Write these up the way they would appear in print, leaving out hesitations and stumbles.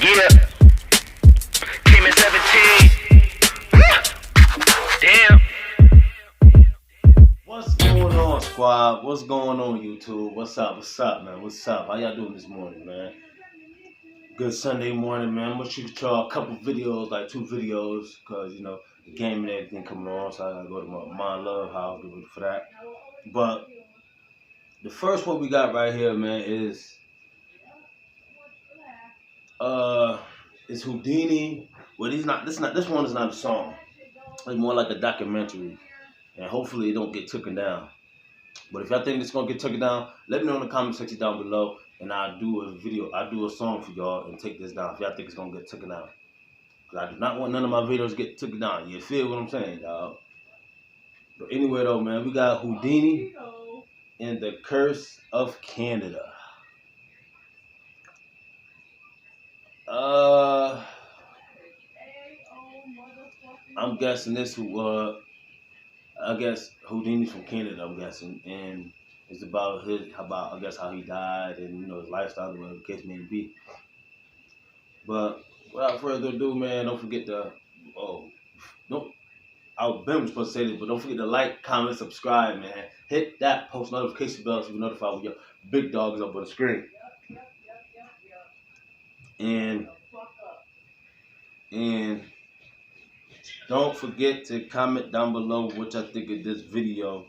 Yeah, came in 17. Damn. What's going on, squad? What's going on, YouTube? What's up? What's up, man? What's up? How y'all doing this morning, man? Good Sunday morning, man. I'm gonna shoot y'all a couple videos, like 2 videos, because, you know, the game and everything coming on, so I gotta go to my love house, get ready for that. But the first one we got right here, man, is it's Houdini. Well, this one is not a song. It's more like a documentary, and hopefully it don't get taken down. But if y'all think it's gonna get taken down, let me know in the comment section down below, and I'll do a video. I'll do a song for y'all and take this down. If y'all think it's gonna get taken down, because I do not want none of my videos to get taken down. You feel what I'm saying, dog? But anyway, though, man, we got Houdini and the Curse of Canada. I'm guessing this. I guess Houdini's from Canada. I'm guessing, and it's about I guess how he died and his lifestyle, whatever the case may be. But without further ado, man, don't forget to I've been supposed to say this, but don't forget to like, comment, subscribe, man. Hit that post notification bell so you're notified when your big dog is up on the screen. And don't forget to comment down below what y'all think of this video.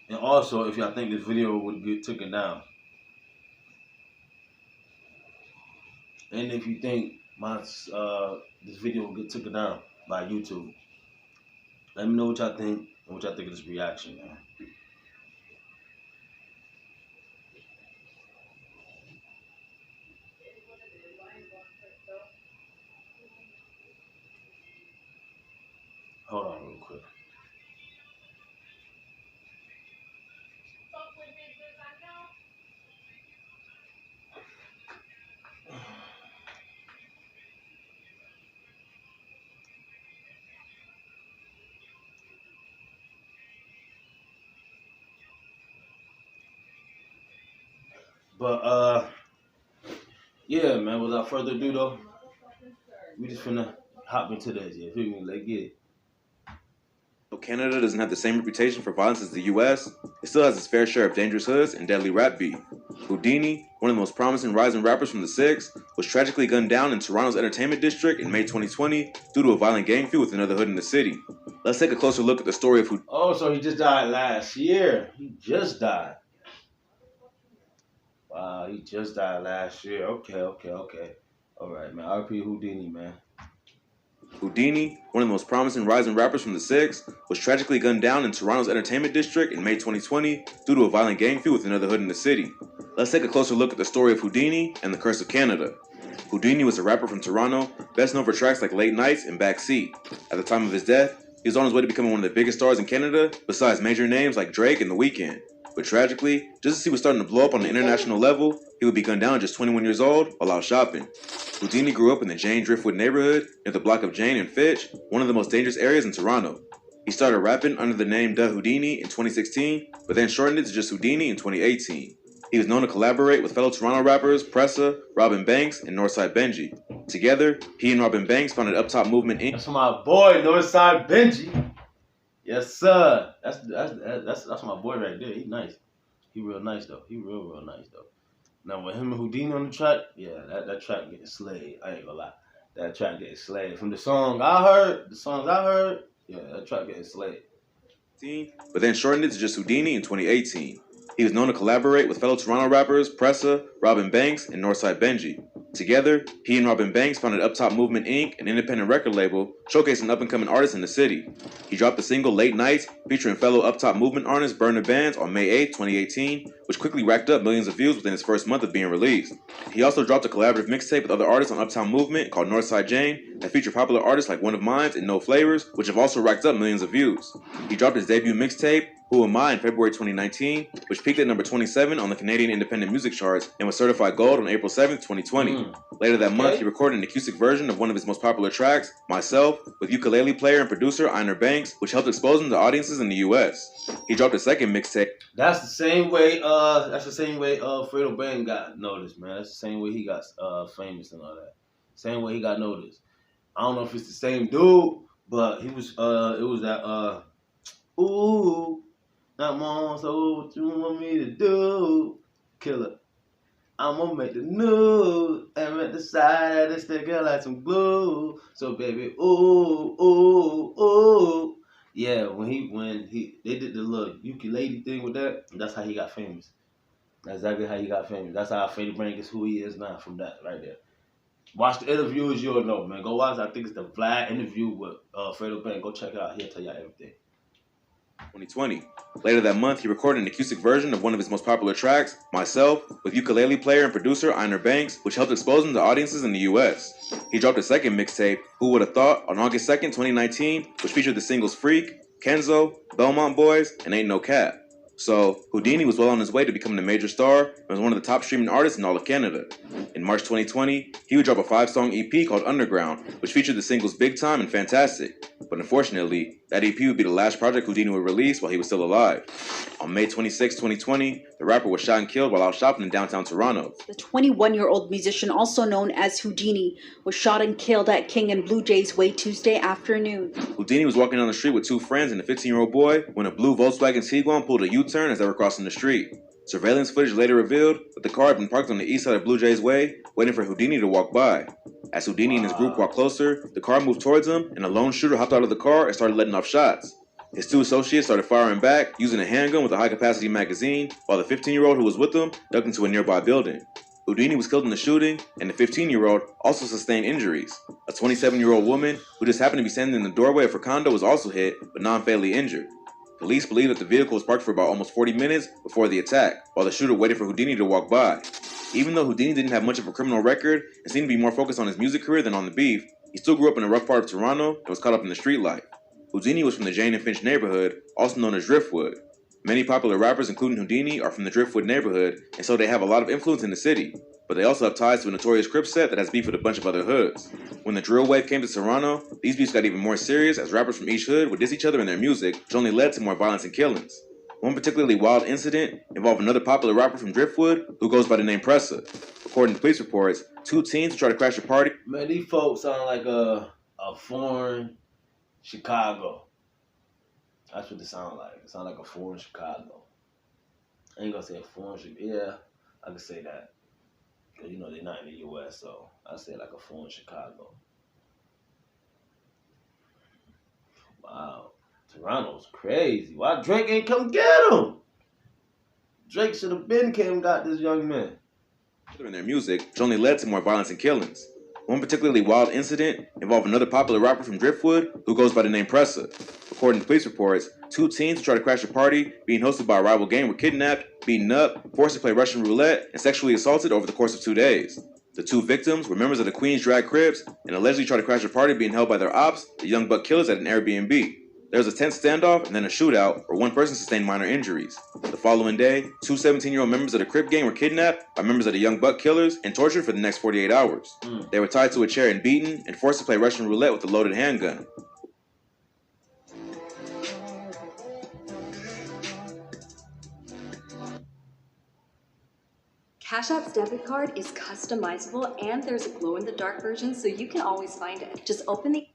And also, if y'all think this video would get taken down. And if you think this video will get taken down by YouTube. Let me know what y'all think and what y'all think of this reaction, man. Hold on real quick. But yeah, man, without further ado though, we just finna hop into this, you feel me? Let's get it. Though Canada doesn't have the same reputation for violence as the US, it still has its fair share of dangerous hoods and deadly rap beef. Houdini, one of the most promising rising rappers from the 6, was tragically gunned down in Toronto's entertainment district in May 2020 due to a violent gang feud with another hood in the city. Let's take a closer look at the story of Houdini. Oh, so he just died last year. He just died. Wow, he just died last year. Okay. All right, man. RP Houdini, man. Houdini, one of the most promising rising rappers from the 6, was tragically gunned down in Toronto's entertainment district in May 2020 due to a violent gang feud with another hood in the city. Let's take a closer look at the story of Houdini and the Curse of Canada. Houdini was a rapper from Toronto, best known for tracks like Late Nights and Backseat. At the time of his death, he was on his way to becoming one of the biggest stars in Canada, besides major names like Drake and The Weeknd. But tragically, just as he was starting to blow up on an international level, he would be gunned down at just 21 years old while out shopping. Houdini grew up in the Jane Driftwood neighborhood near the block of Jane and Fitch, one of the most dangerous areas in Toronto. He started rapping under the name Da Houdini in 2016, but then shortened it to just Houdini in 2018. He was known to collaborate with fellow Toronto rappers Pressa, Robin Banks, and Northside Benji. Together, he and Robin Banks founded Up Top Movement Inc. That's my boy, Northside Benji. Yes, sir. That's my boy right there. He nice. He real nice though. He real nice though. Now with him and Houdini on the track, yeah, that track getting slayed. I ain't gonna lie. That track getting slayed. From the songs I heard, yeah, that track getting slayed. But then shortened it to just Houdini in 2018. He was known to collaborate with fellow Toronto rappers Pressa, Robin Banks, and Northside Benji. Together, he and Robin Banks founded Up Top Movement Inc., an independent record label showcasing up-and-coming artists in the city. He dropped the single Late Nights, featuring fellow Up Top Movement artist Burner Bands on May 8, 2018, which quickly racked up millions of views within its first month of being released. He also dropped a collaborative mixtape with other artists on Uptown Movement called Northside Jane that featured popular artists like One of Mines and No Flavors, which have also racked up millions of views. He dropped his debut mixtape, Who Am I, in February 2019, which peaked at number 27 on the Canadian Independent Music Charts and was certified gold on April 7, 2020. Later that month, he recorded an acoustic version of one of his most popular tracks, Myself, with ukulele player and producer Einer Banks, which helped expose him to audiences in the US. He dropped a second mixtape. That's the same way Fredo Bang got noticed, man. That's the same way he got famous and all that. Same way he got noticed. I don't know if it's the same dude, but he was it was that ooh, I'm on, so what you want me to do? Killer. I'm gonna make the news and make the side of the sticker like some glue. So baby, ooh, ooh, ooh. Yeah, when they did the little ukulele thing with that, that's how he got famous. That's exactly how he got famous. That's how Freddie Brain is who he is now from that right there. Watch the interviews, you'll know, man. Go watch. I think it's the Vlad interview with Fredo Bang. Go check it out. He'll tell y'all everything. 2020. Later that month, he recorded an acoustic version of one of his most popular tracks, Myself, with ukulele player and producer Einer Banks, which helped expose him to audiences in the US. He dropped a second mixtape, Who Would Have Thought, on August 2nd, 2019, which featured the singles Freak, Kenzo, Belmont Boys, and Ain't No Cap. So, Houdini was well on his way to becoming a major star and was one of the top streaming artists in all of Canada. In March 2020, he would drop a 5-song EP called Underground, which featured the singles Big Time and Fantastic. But unfortunately, that EP would be the last project Houdini would release while he was still alive. On May 26, 2020, the rapper was shot and killed while out shopping in downtown Toronto. The 21-year-old musician, also known as Houdini, was shot and killed at King and Blue Jays Way Tuesday afternoon. Houdini was walking down the street with two friends and a 15-year-old boy when a blue Volkswagen Tiguan pulled a U-turn as they were crossing the street. Surveillance footage later revealed that the car had been parked on the east side of Blue Jays Way, waiting for Houdini to walk by. As Houdini and his group walked closer, the car moved towards him, and a lone shooter hopped out of the car and started letting off shots. His two associates started firing back, using a handgun with a high-capacity magazine, while the 15-year-old who was with them ducked into a nearby building. Houdini was killed in the shooting, and the 15-year-old also sustained injuries. A 27-year-old woman who just happened to be standing in the doorway of her condo was also hit, but non-fatally injured. Police believe that the vehicle was parked for about almost 40 minutes before the attack, while the shooter waited for Houdini to walk by. Even though Houdini didn't have much of a criminal record and seemed to be more focused on his music career than on the beef, he still grew up in a rough part of Toronto and was caught up in the street life. Houdini was from the Jane and Finch neighborhood, also known as Driftwood. Many popular rappers, including Houdini, are from the Driftwood neighborhood, and so they have a lot of influence in the city. But they also have ties to a notorious Crip set that has beef with a bunch of other hoods. When the drill wave came to Toronto, these beefs got even more serious as rappers from each hood would diss each other in their music, which only led to more violence and killings. One particularly wild incident involved another popular rapper from Driftwood who goes by the name Pressa. According to police reports, two teens would try to crash a party. Man, these folks sound like a foreign Chicago. That's what they sound like. It sound like a foreign Chicago. I ain't gonna say a foreign Chicago. Yeah, I can say that. Because, you know, they're not in the U.S., so I say like a foreign Chicago. Wow. Toronto's crazy. Why Drake ain't come get him? Drake should have been came and got this young man. In their music, which only led to more violence and killings. One particularly wild incident involved another popular rapper from Driftwood who goes by the name Pressa. According to police reports, two teens would try to crash a party being hosted by a rival gang were kidnapped, beaten up, forced to play Russian roulette, and sexually assaulted over the course of 2 days. The two victims were members of the Queens Drag Crips and allegedly tried to crash a party being held by their ops, the Young Buck Killers, at an Airbnb. There was a tense standoff and then a shootout where one person sustained minor injuries. The following day, two 17-year-old members of the Crip gang were kidnapped by members of the Young Buck Killers and tortured for the next 48 hours. They were tied to a chair and beaten and forced to play Russian roulette with a loaded handgun. Cash App's debit card is customizable and there's a glow-in-the-dark version so you can always find it. Just open the...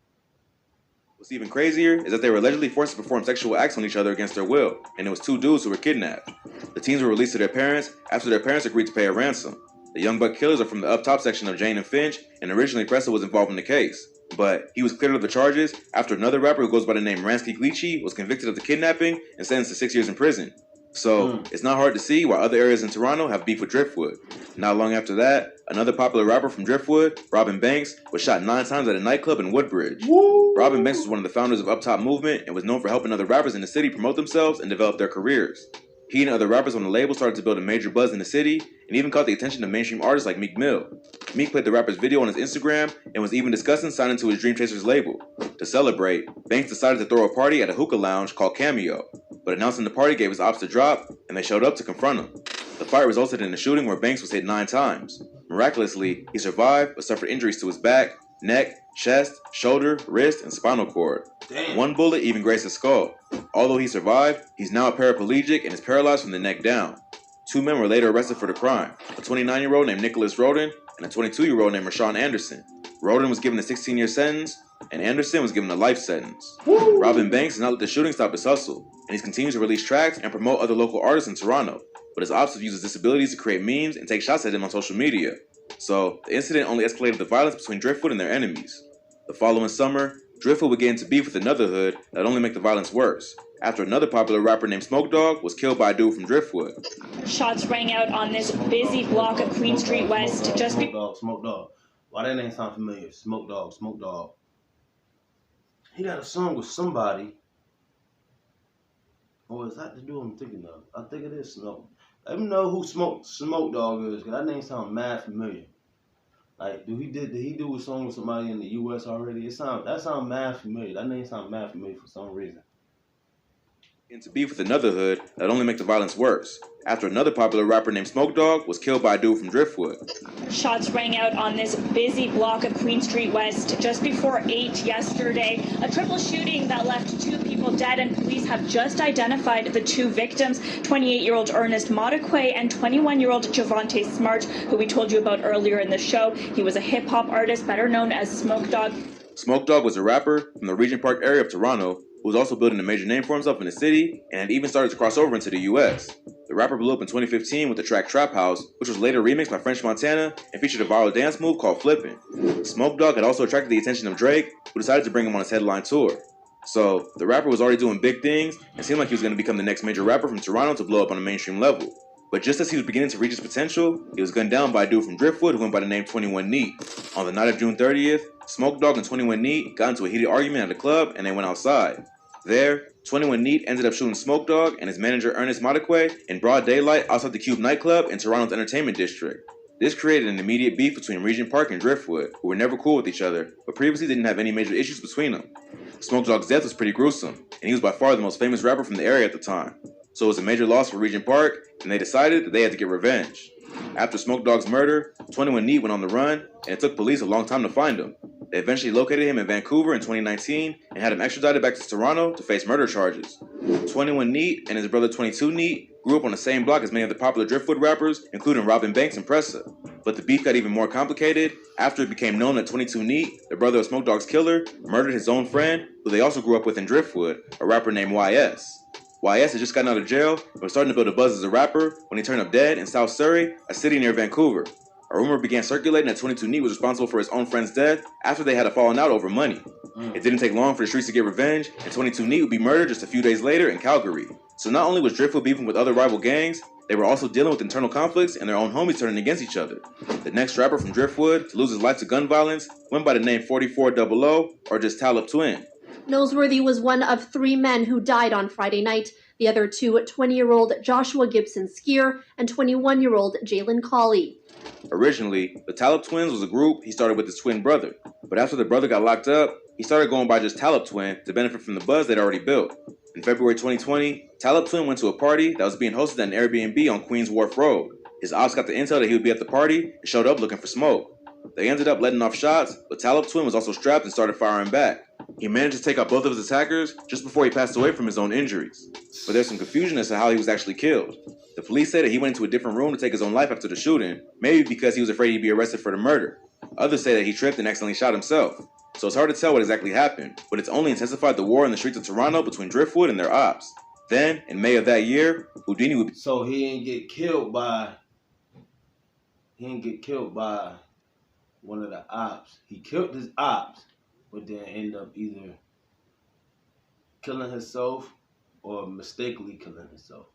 What's even crazier is that they were allegedly forced to perform sexual acts on each other against their will, and it was two dudes who were kidnapped. The teens were released to their parents after their parents agreed to pay a ransom. The Young Buck Killers are from the up top section of Jane and Finch, and originally Pressa was involved in the case. But he was cleared of the charges after another rapper who goes by the name Ransky Glitchy was convicted of the kidnapping and sentenced to 6 years in prison. So, it's not hard to see why other areas in Toronto have beef with Driftwood. Not long after that, another popular rapper from Driftwood, Robin Banks, was shot 9 times at a nightclub in Woodbridge. Woo! Robin Banks was one of the founders of Up Top Movement and was known for helping other rappers in the city promote themselves and develop their careers. He and other rappers on the label started to build a major buzz in the city and even caught the attention of mainstream artists like Meek Mill. Meek played the rapper's video on his Instagram and was even discussing signing to his Dream Chasers label. To celebrate, Banks decided to throw a party at a hookah lounge called Cameo, but announcing the party gave his ops the drop and they showed up to confront him. The fight resulted in a shooting where Banks was hit 9 times. Miraculously, he survived but suffered injuries to his back, neck, chest, shoulder, wrist, and spinal cord. Damn. One bullet even grazed his skull. Although he survived, he's now a paraplegic and is paralyzed from the neck down. 2 men were later arrested for the crime, a 29-year-old named Nicholas Roden and a 22-year-old named Rashawn Anderson. Roden was given a 16-year sentence, and Anderson was given a life sentence. Robin Banks did not let the shooting stop his hustle, and he's continued to release tracks and promote other local artists in Toronto, but his ops have used his disabilities to create memes and take shots at him on social media. So, the incident only escalated the violence between Driftwood and their enemies. The following summer, Driftwood would get into beef with another hood that would only make the violence worse, after another popular rapper named Smoke Dogg was killed by a dude from Driftwood. Shots rang out on this busy block of Queen Street West just before. Smoke Dogg. Why that name sound familiar? Smoke Dogg. He got a song with somebody. Or is that the dude I'm thinking of? I think it is Smoke. Let me know who Smoke Dogg is, because that name sounds mad familiar. Like, did he do a song with somebody in the US already? That sound mad familiar. That name sound mad familiar for some reason. Into beef with another hood that only make the violence worse, after another popular rapper named Smoke Dogg was killed by a dude from Driftwood. Shots rang out on this busy block of Queen Street West just before 8 yesterday. A triple shooting that left 2 people dead, and police have just identified the 2 victims, 28-year-old Ernest Modekwe and 21-year-old Javante Smart, who we told you about earlier in the show. He was a hip-hop artist better known as Smoke Dogg. Smoke Dogg was a rapper from the Regent Park area of Toronto who was also building a major name for himself in the city and had even started to cross over into the US. The rapper blew up in 2015 with the track Trap House, which was later remixed by French Montana and featured a viral dance move called Flippin'. Smoke Dogg had also attracted the attention of Drake, who decided to bring him on his headline tour. So, the rapper was already doing big things and seemed like he was going to become the next major rapper from Toronto to blow up on a mainstream level. But just as he was beginning to reach his potential, he was gunned down by a dude from Driftwood who went by the name 21 Neat. On the night of June 30th, Smoke Dogg and 21 Neat got into a heated argument at a club and they went outside. There, 21 Neat ended up shooting Smoke Dogg and his manager Ernest Modekwe in broad daylight outside the Cube nightclub in Toronto's entertainment district. This created an immediate beef between Regent Park and Driftwood, who were never cool with each other, but previously didn't have any major issues between them. Smoke Dogg's death was pretty gruesome, and he was by far the most famous rapper from the area at the time. So it was a major loss for Regent Park, and they decided that they had to get revenge. After Smoke Dogg's murder, 21 Neat went on the run, and it took police a long time to find him. They eventually located him in Vancouver in 2019 and had him extradited back to Toronto to face murder charges. 21 Neat and his brother 22 Neat grew up on the same block as many of the popular Driftwood rappers, including Robin Banks and Pressa. But the beef got even more complicated after it became known that 22 Neat, the brother of Smoke Dogg's killer, murdered his own friend, who they also grew up with in Driftwood, a rapper named YS. YS had just gotten out of jail and was starting to build a buzz as a rapper when he turned up dead in South Surrey, a city near Vancouver. A rumor began circulating that 22 Neat was responsible for his own friend's death after they had a falling out over money. It didn't take long for the streets to get revenge, and 22 Neat would be murdered just a few days later in Calgary. So not only was Driftwood beefing with other rival gangs, they were also dealing with internal conflicts and their own homies turning against each other. The next rapper from Driftwood to lose his life to gun violence went by the name 4400, or just Talib Twin. Noseworthy was one of 3 men who died on Friday night. The other 2, 20-year-old Joshua Gibson Skier and 21-year-old Jalen Colley. Originally, the Talib Twins was a group he started with his twin brother, but after the brother got locked up, he started going by just Talib Twin to benefit from the buzz they'd already built. In February 2020, Talib Twin went to a party that was being hosted at an Airbnb on Queens Wharf Road. His ops got the intel that he would be at the party and showed up looking for smoke. They ended up letting off shots, but Talib Twin was also strapped and started firing back. He managed to take out both of his attackers just before he passed away from his own injuries. But there's some confusion as to how he was actually killed. The police say that he went into a different room to take his own life after the shooting, maybe because he was afraid he'd be arrested for the murder. Others say that he tripped and accidentally shot himself. So it's hard to tell what exactly happened, but it's only intensified the war in the streets of Toronto between Driftwood and their ops. Then, in May of that year, Houdini would be... So he didn't get killed by one of the ops. He killed his ops, but then ended up either killing himself or mistakenly killing himself.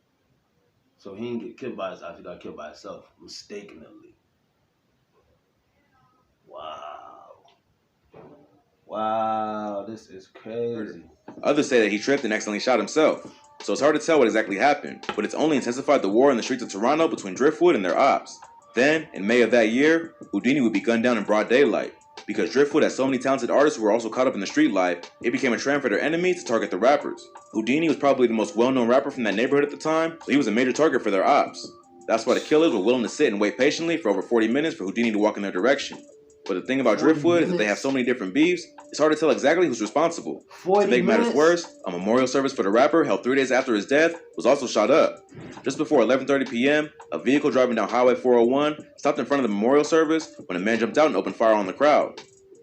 So he didn't get killed by his ops, he got killed by himself, mistakenly. Wow, this is crazy. Others say that he tripped and accidentally shot himself. So it's hard to tell what exactly happened, but it's only intensified the war in the streets of Toronto between Driftwood and their ops. Then, in May of that year, Houdini would be gunned down in broad daylight. Because Driftwood has so many talented artists who were also caught up in the street life, it became a trend for their enemies to target the rappers. Houdini was probably the most well-known rapper from that neighborhood at the time, so he was a major target for their ops. That's why the killers were willing to sit and wait patiently for over 40 minutes for Houdini to walk in their direction. But the thing about Driftwood is that they have so many different beefs, it's hard to tell exactly who's responsible. To make matters worse, a memorial service for the rapper held 3 days after his death was also shot up. Just before 11:30 p.m., a vehicle driving down Highway 401 stopped in front of the memorial service when a man jumped out and opened fire on the crowd.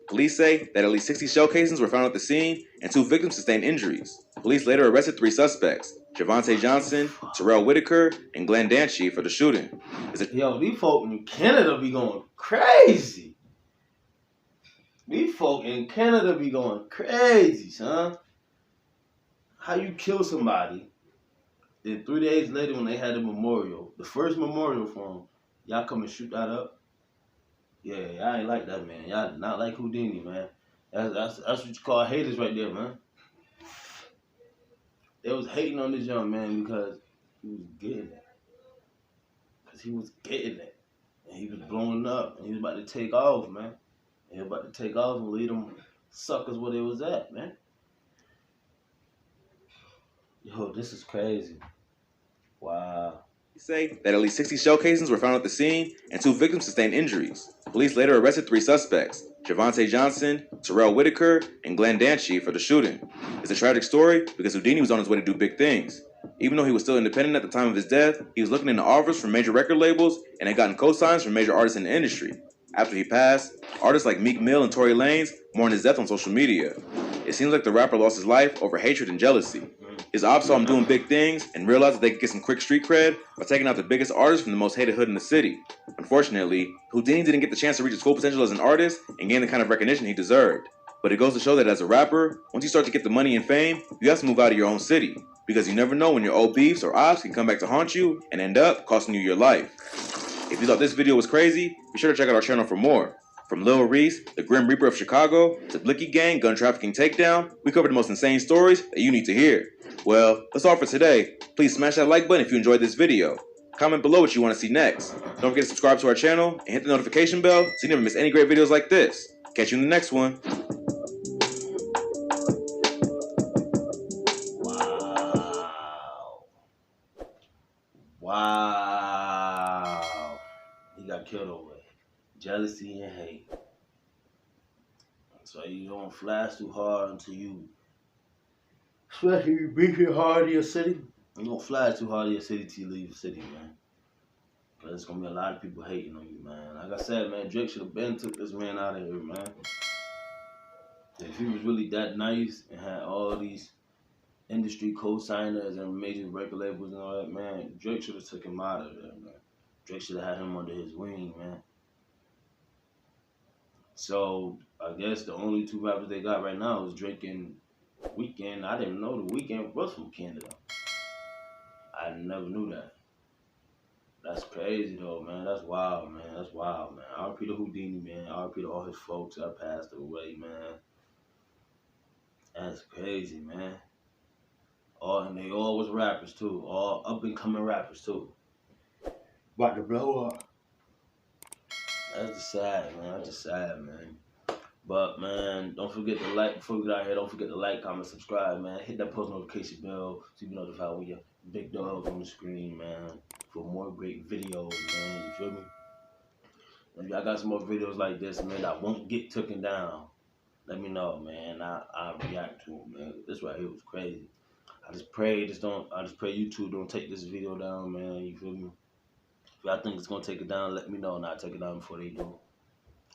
Police say that at least 60 shell casings were found at the scene and 2 victims sustained injuries. Police later arrested 3 suspects, Javante Johnson, Terrell Whitaker, and Glenn Danchi for the shooting. Yo, these folk in Canada be going crazy. These folk in Canada be going crazy, son. How you kill somebody, then 3 days later when they had the memorial, the first memorial for him, y'all come and shoot that up? Yeah, I ain't like that, man. Y'all not like Houdini, man. That's what you call haters right there, man. They was hating on this young man because he was getting it. Because he was getting it. And he was blowing up. And he was about to take off, man. And he was about to take off and lead them suckers where they was at, man. Yo, this is crazy. Wow. Say that at least 60 shell casings were found at the scene and 2 victims sustained injuries. Police later arrested 3 suspects, Javante Johnson, Terrell Whitaker, and Glenn Danchi for the shooting. It's a tragic story because Houdini was on his way to do big things. Even though he was still independent at the time of his death, he was looking into offers from major record labels and had gotten co-signs from major artists in the industry. After he passed, artists like Meek Mill and Tory Lanez mourned his death on social media. It seems like the rapper lost his life over hatred and jealousy. His ops saw him doing big things and realized that they could get some quick street cred by taking out the biggest artists from the most hated hood in the city. Unfortunately, Houdini didn't get the chance to reach his full potential as an artist and gain the kind of recognition he deserved. But it goes to show that as a rapper, once you start to get the money and fame, you have to move out of your own city. Because you never know when your old beefs or ops can come back to haunt you and end up costing you your life. If you thought this video was crazy, be sure to check out our channel for more. From Lil Reese, the Grim Reaper of Chicago, to Blicky Gang, gun trafficking takedown, we covered the most insane stories that you need to hear. Well, that's all for today. Please smash that like button if you enjoyed this video. Comment below what you want to see next. Don't forget to subscribe to our channel and hit the notification bell so you never miss any great videos like this. Catch you in the next one. Wow. He got killed over it. Jealousy and hate. So you don't flash too hard until you, especially if you beat it hard in your city, you don't flash too hard in your city till you leave the city, man. Cause there's gonna be a lot of people hating on you, man. Like I said, man, Drake should have been took this man out of here, man. If he was really that nice and had all these industry co-signers and major record labels and all that, man, Drake should have took him out of there, man. Drake should have had him under his wing, man. So I guess the only 2 rappers they got right now is Drake and Weeknd. I didn't know the Weeknd was from Canada. I never knew that. That's crazy though, man. That's wild, man. That's wild, man. R.I.P. to Houdini, man. R.I.P. to all his folks that passed away, man. That's crazy, man. And they all was rappers too. All up and coming rappers too. About to blow up. That's just sad, man. That's just sad, man. But, man, don't forget to like, before we get out here, don't forget to like, comment, subscribe, man. Hit that post notification bell so you can be notified when your big dog on the screen, man. For more great videos, man. You feel me? If y'all got some more videos like this, man, that won't get taken down, let me know, man. I'll react to them, man. This right here was crazy. I just pray YouTube don't take this video down, man. You feel me? If y'all think it's gonna take it down, let me know and I'll take it down before they do.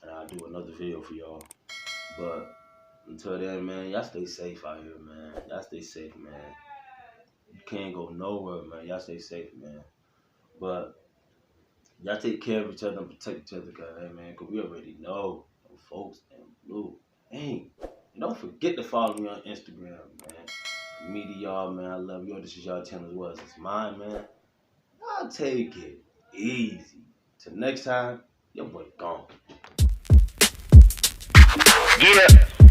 And I'll do another video for y'all. But until then, man, y'all stay safe out here, man. Y'all stay safe, man. You can't go nowhere, man. Y'all stay safe, man. But y'all take care of each other and protect each other, hey, man, because we already know them folks in blue. Hey, and don't forget to follow me on Instagram, man. From me to y'all, man, I love y'all. This is y'all channel as well as it's mine, man. Y'all take it easy. Till next time, your boy gone. Yeah.